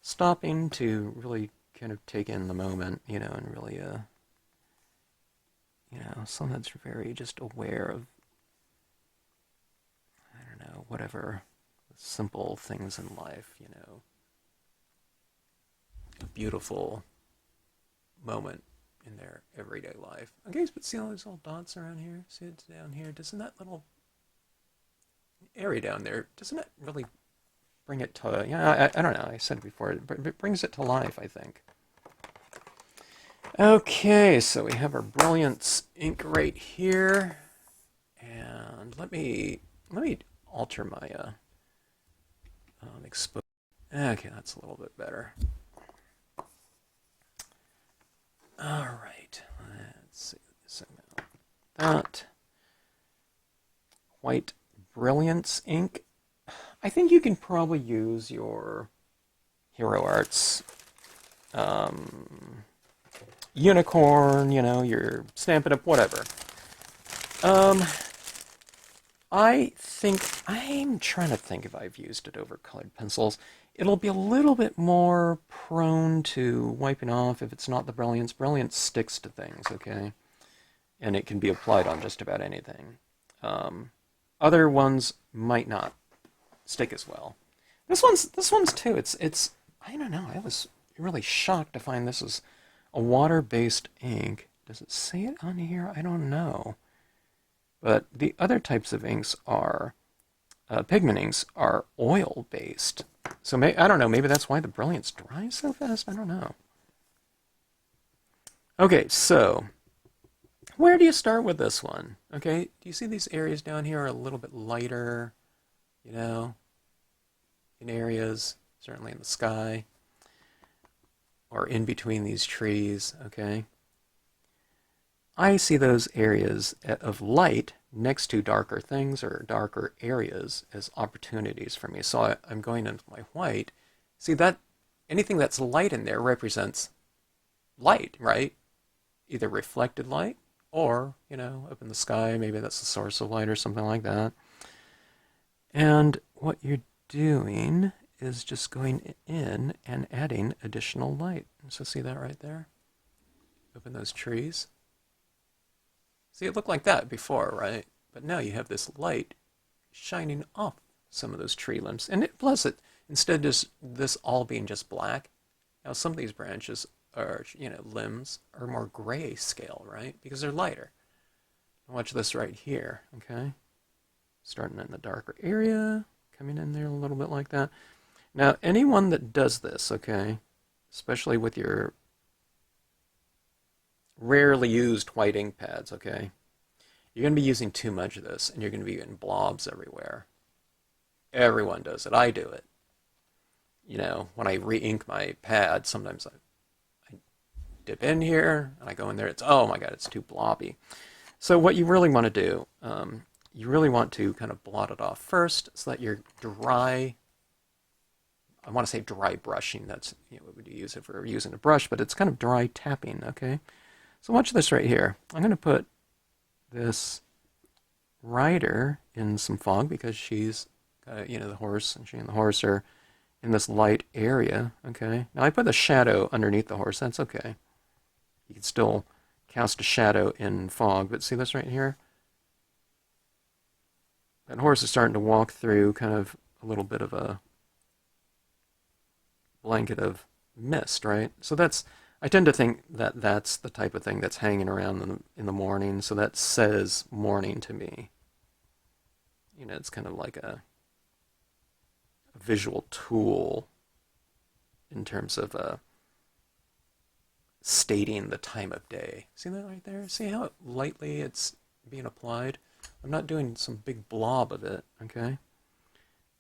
stopping to really kind of take in the moment, and really, someone that's very just aware of, I don't know, whatever simple things in life, a beautiful moment in their everyday life. Okay, but see all these little dots around here? See it down here? Doesn't that little area down there, doesn't it really bring it to, I don't know, I said it before, but it brings it to life, I think. Okay, so we have our Brilliance ink right here, and let me alter my exposure. Okay, that's a little bit better. All right, let's see. That white Brilliance ink. I think you can probably use your Hero Arts unicorn, your Stamp It Up, whatever. I'm trying to think if I've used it over colored pencils. It'll be a little bit more prone to wiping off if it's not the Brilliance. Brilliance sticks to things, okay? And it can be applied on just about anything. Other ones might not stick as well. This one's too. It's I don't know. I was really shocked to find this is a water-based ink. Does it say it on here? I don't know. But the other types of inks are, pigment inks are oil-based. So I don't know, maybe that's why the brilliance dries so fast? I don't know. Okay, so where do you start with this one? Okay, do you see these areas down here are a little bit lighter, you know, in areas, certainly in the sky, or in between these trees, okay? I see those areas of light next to darker things or darker areas as opportunities for me. So I'm going into my white. See that anything that's light in there represents light, right? Either reflected light or, up in the sky, maybe that's the source of light or something like that. And what you're doing is just going in and adding additional light. So see that right there? Up in those trees. See, it looked like that before, right? But now you have this light shining off some of those tree limbs. And plus, instead of this all being just black, now some of these branches are, limbs are more gray scale, right? Because they're lighter. Watch this right here, okay? Starting in the darker area, coming in there a little bit like that. Now, anyone that does this, okay, especially with your rarely used white ink pads, okay, you're going to be using too much of this, and you're going to be getting blobs everywhere. Everyone does it. I do it. When I re-ink my pad, sometimes I dip in here, and I go in there, oh my god, it's too blobby. So what you really want to do, you really want to kind of blot it off first so that you're dry. I want to say dry brushing. That's what would you use if we're using a brush, but it's kind of dry tapping, okay? So watch this right here. I'm going to put this rider in some fog because she's, the horse, and she and the horse are in this light area, okay? Now I put the shadow underneath the horse. That's okay. You can still cast a shadow in fog, but see this right here? That horse is starting to walk through kind of a little bit of a blanket of mist, right? So I tend to think that that's the type of thing that's hanging around in the morning, so that says morning to me. It's kind of like a visual tool in terms of stating the time of day. See that right there? See how lightly it's being applied? I'm not doing some big blob of it, okay?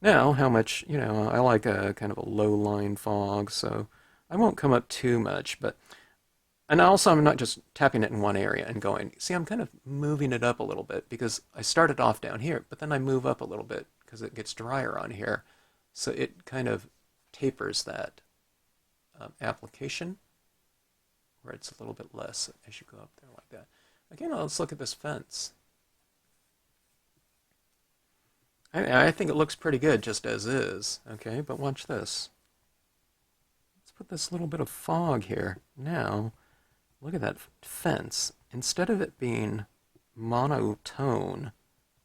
Now, how much, I like a kind of a low-line fog, so I won't come up too much, and also I'm not just tapping it in one area and going, see, I'm kind of moving it up a little bit because I started off down here, but then I move up a little bit because it gets drier on here, so it kind of tapers that application where it's a little bit less as you go up there like that. Again, let's look at this fence. I think it looks pretty good just as is, okay? But watch this. Let's put this little bit of fog here. Now, look at that fence. Instead of it being monotone,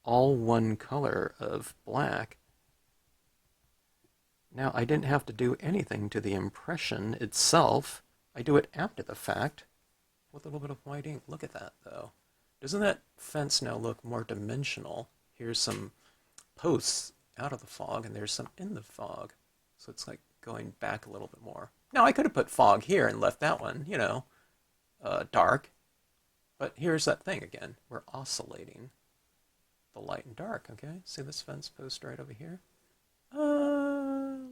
all one color of black, now I didn't have to do anything to the impression itself. I do it after the fact with a little bit of white ink. Look at that, though. Doesn't that fence now look more dimensional? Here's some posts out of the fog, and there's some in the fog. So it's like going back a little bit more. Now, I could have put fog here and left that one, dark. But here's that thing again. We're oscillating the light and dark, okay? See this fence post right over here?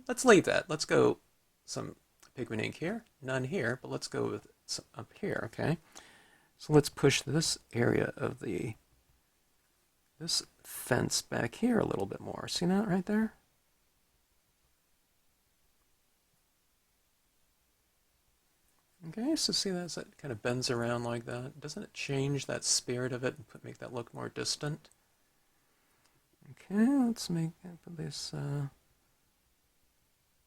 Let's leave that. Let's go some pigment ink here. None here, but let's go with some up here, okay? So let's push this area of this fence back here a little bit more. See that right there? Okay, so see that as it kind of bends around like that? Doesn't it change that spirit of it and make that look more distant? Okay, let's put this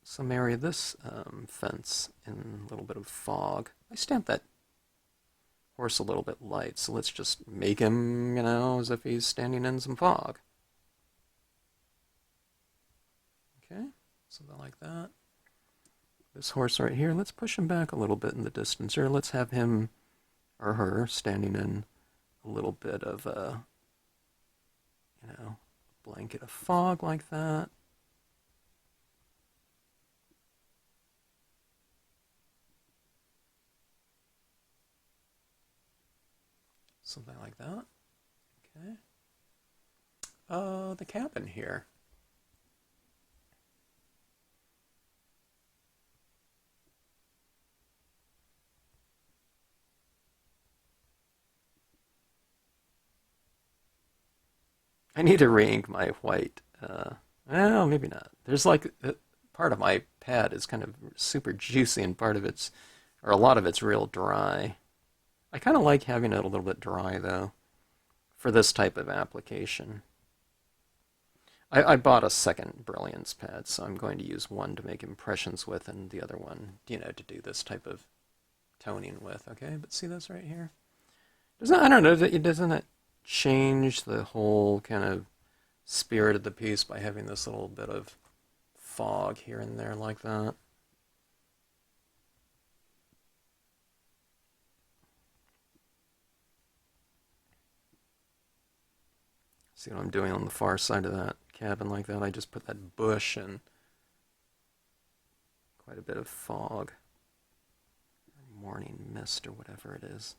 some area of this fence in a little bit of fog. I stamped that horse a little bit light, so let's just make him, as if he's standing in some fog. Okay, something like that. This horse right here, let's push him back a little bit in the distance, or let's have him or her standing in a little bit of Blanket of fog like that. Something like that. Okay. The cabin here. I need to re-ink my white. Well, maybe not. There's like part of my pad is kind of super juicy, and part of or a lot of it's real dry. I kind of like having it a little bit dry though for this type of application. I bought a second Brilliance pad, so I'm going to use one to make impressions with, and the other one, to do this type of toning with. Okay, but see this right here? I don't know. Doesn't it change the whole kind of spirit of the piece by having this little bit of fog here and there like that? See what I'm doing on the far side of that cabin like that? I just put that bush and quite a bit of fog. Morning mist or whatever it is.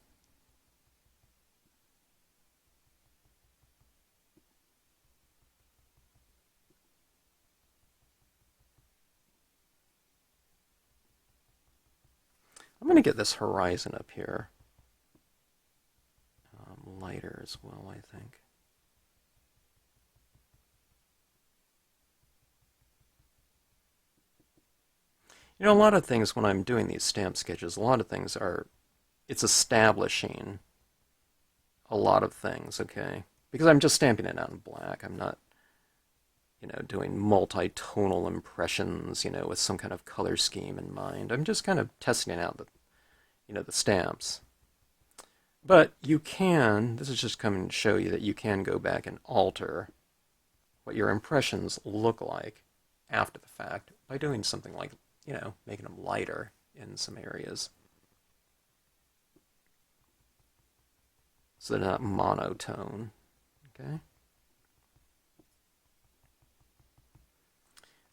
I'm going to get this horizon up here lighter as well, I think. A lot of things when I'm doing these stamp sketches, a lot of things it's establishing a lot of things, okay? Because I'm just stamping it out in black. I'm not, doing multi-tonal impressions, with some kind of color scheme in mind. I'm just kind of testing out the stamps. But this is just coming to show you that you can go back and alter what your impressions look like after the fact by doing something like, making them lighter in some areas. So they're not monotone, okay?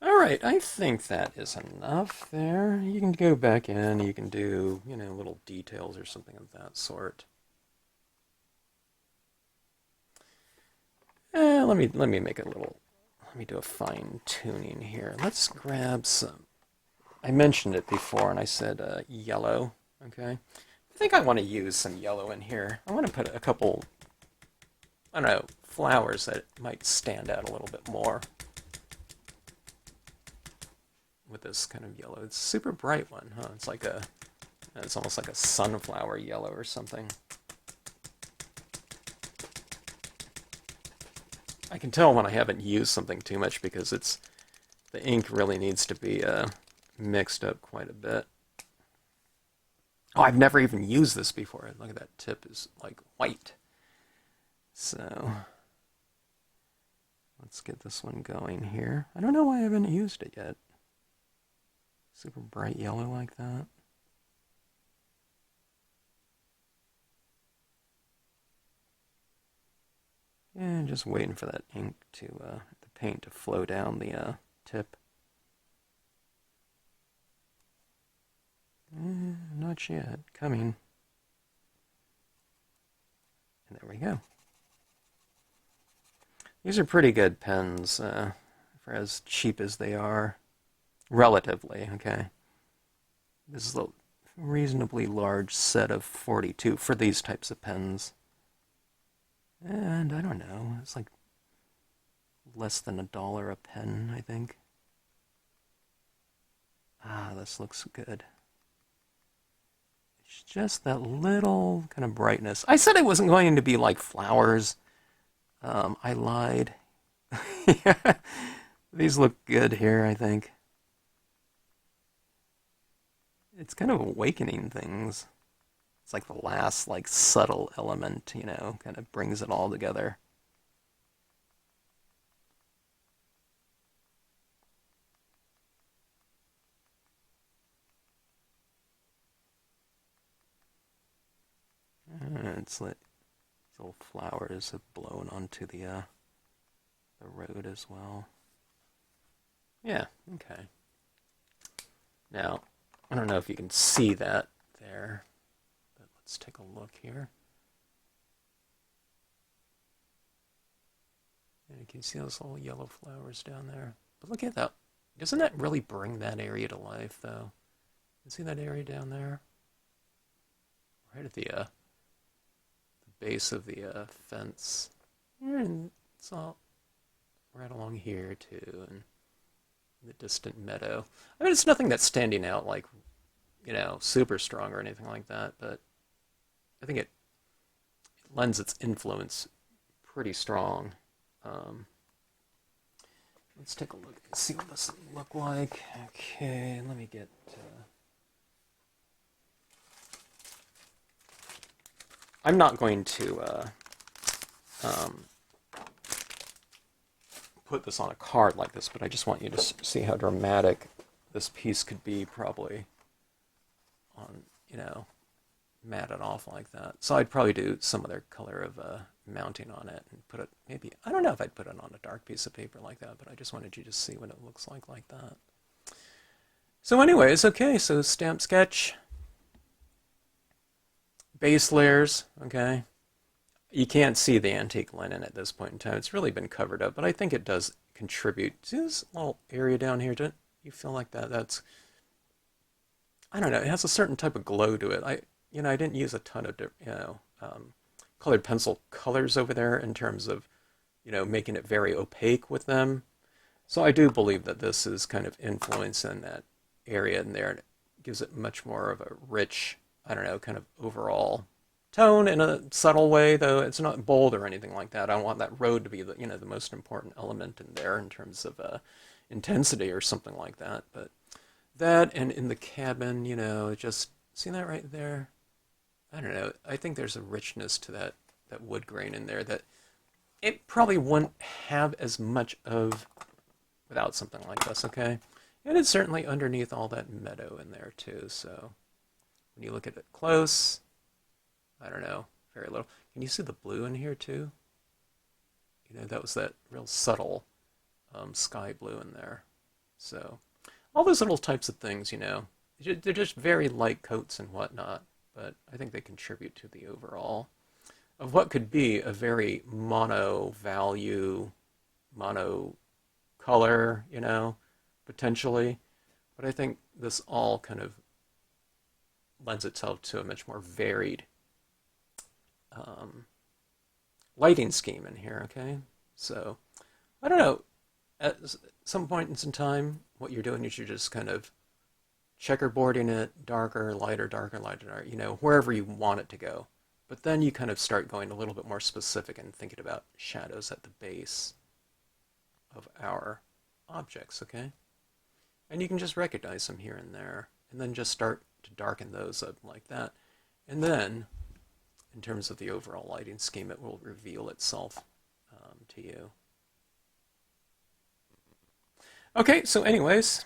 All right, I think that is enough there. You can go back in, you can do, little details or something of that sort. Let me make a little, let me do a fine tuning here. Let's grab some, I mentioned it before and I said yellow, okay? I think I want to use some yellow in here. I want to put a couple, I don't know, flowers that might stand out a little bit more with this kind of yellow. It's a super bright one, huh? It's almost like a sunflower yellow or something. I can tell when I haven't used something too much because the ink really needs to be mixed up quite a bit. Oh, I've never even used this before. Look at that tip is like white. So let's get this one going here. I don't know why I haven't used it yet. Super bright yellow like that. And just waiting for that ink the paint to flow down the tip. Not yet. Coming. And there we go. These are pretty good pens for as cheap as they are. Relatively, okay. This is a reasonably large set of 42 for these types of pens. And I don't know, it's like less than $1 a pen, I think. Ah, this looks good. It's just that little kind of brightness. I said it wasn't going to be like flowers. I lied. These look good here, I think. It's kind of awakening things. It's like the last, like, subtle element, kind of brings it all together. It's like these little flowers have blown onto the the road as well. Yeah, okay. Now, I don't know if you can see that there, but let's take a look here. And you can see those little yellow flowers down there. But look at that. Doesn't that really bring that area to life, though? You see that area down there? Right at the base of the fence. And it's all right along here, too, and the distant meadow. I mean, it's nothing that's standing out like, you know, super strong or anything like that, but I think it lends its influence pretty strong. Let's take a look and see what this look like. Okay, let me get... I'm not going to put this on a card like this, but I just want you to see how dramatic this piece could be probably on, you know, matted off like that. So I'd probably do some other color of mounting on it and put it, maybe, I don't know if I'd put it on a dark piece of paper like that, but I just wanted you to see what it looks like that. So anyways, okay, so stamp sketch, base layers, okay. You can't see the antique linen at this point in time. It's really been covered up, but I think it does contribute. See this little area down here? Don't you feel like that? That's, I don't know, it has a certain type of glow to it. I didn't use a ton of, colored pencil colors over there in terms of, making it very opaque with them. So I do believe that this is kind of influencing that area in there, and it gives it much more of a rich, I don't know, kind of overall tone in a subtle way, though it's not bold or anything like that. I don't want that road to be the, the most important element in there in terms of intensity or something like that. But that, and in the cabin, just see that right there? I don't know. I think there's a richness to that wood grain in there that it probably wouldn't have as much of without something like this, okay? And it's certainly underneath all that meadow in there too, so when you look at it close, I don't know, very little. Can you see the blue in here too? That was that real subtle sky blue in there. So all those little types of things, they're just very light coats and whatnot, but I think they contribute to the overall of what could be a very mono value, mono color, potentially. But I think this all kind of lends itself to a much more varied lighting scheme in here, okay? So, I don't know, at some point in time, what you're doing is you're just kind of checkerboarding it, darker, lighter, wherever you want it to go. But then you kind of start going a little bit more specific and thinking about shadows at the base of our objects, okay? And you can just recognize them here and there, and then just start to darken those up like that. And then, in terms of the overall lighting scheme, it will reveal itself to you. Okay, so anyways,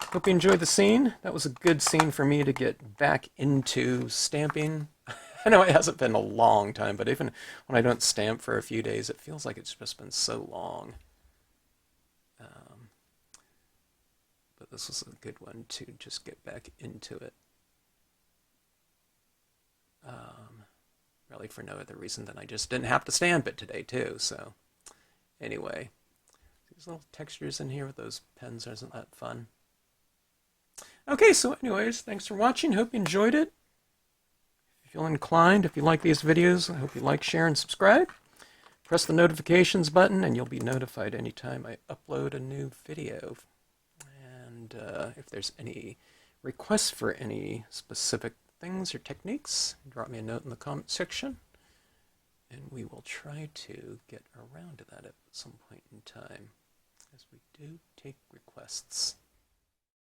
hope you enjoyed the scene. That was a good scene for me to get back into stamping. I know it hasn't been a long time, but even when I don't stamp for a few days, it feels like it's just been so long. But this was a good one to just get back into it. Really for no other reason than I just didn't have to stamp it today too. So anyway, these little textures in here with those pens, isn't that fun? Okay, so anyways, thanks for watching. Hope you enjoyed it. If you feel inclined, if you like these videos, I hope you like, share, and subscribe. Press the notifications button and you'll be notified anytime I upload a new video. And if there's any requests for any specific things or techniques, drop me a note in the comment section, and we will try to get around to that at some point in time, as we do take requests.